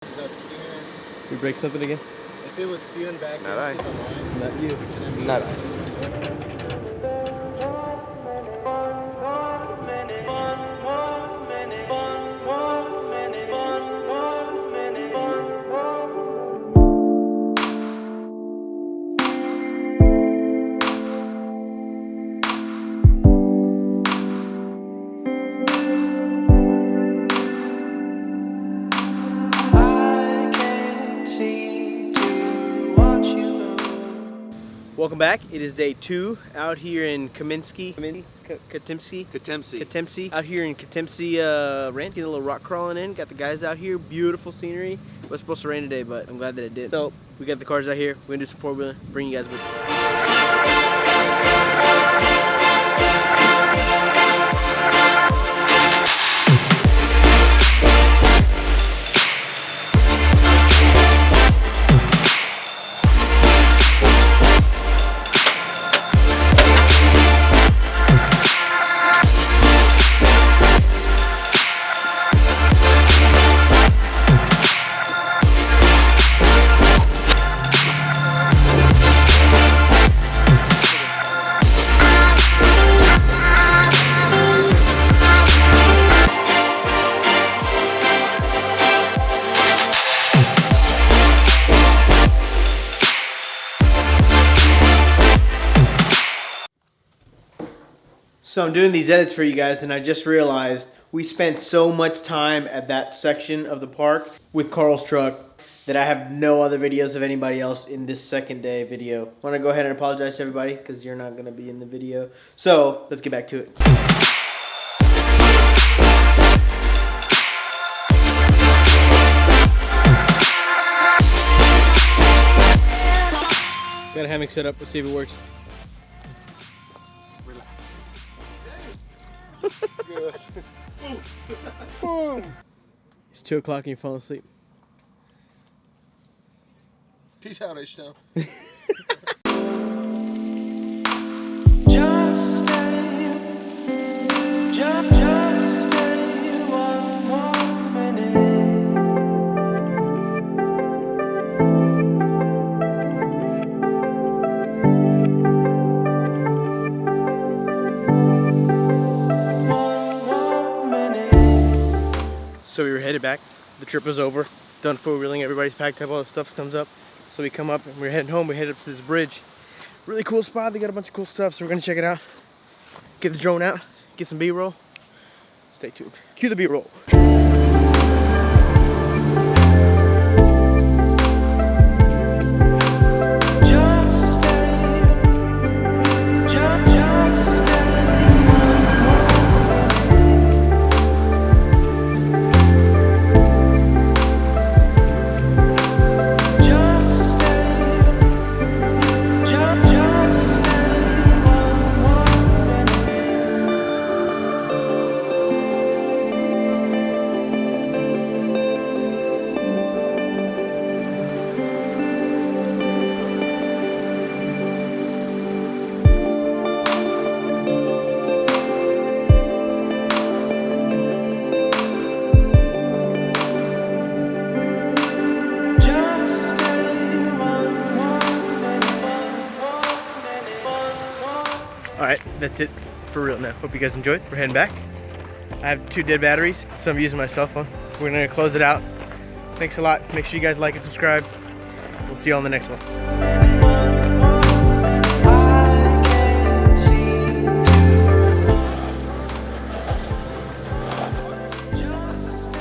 We break something again? If it was spewing back, not I. Not you. Not I. Welcome back. It is day 2 out here in Katemcy. Out here in Katemcy Ranch, getting a little rock crawling in. Got the guys out here. Beautiful scenery. It was supposed to rain today, but I'm glad that it did. So we got the cars out here. We're gonna do some 4-wheeling. Bring you guys with us. So I'm doing these edits for you guys, and I just realized we spent so much time at that section of the park with Carl's truck that I have no other videos of anybody else in this second day video. I want to go ahead and apologize to everybody because you're not going to be in the video. So let's get back to it. Got a hammock set up. Let's see if it works. It's 2 o'clock and you're falling asleep. Peace out, H-Town. Just stay one more minute. So we were headed back. The trip was over. Done 4-wheeling. Everybody's packed up. All the stuff comes up. So we come up and we're heading home. We head up to this bridge. Really cool spot. They got a bunch of cool stuff. So we're gonna check it out. Get the drone out. Get some B-roll. Stay tuned. Cue the B-roll. Alright, that's it for real now. Hope you guys enjoyed. We're heading back. I have 2 dead batteries, so I'm using my cell phone. We're gonna close it out. Thanks a lot. Make sure you guys like and subscribe. We'll see you on the next one. Just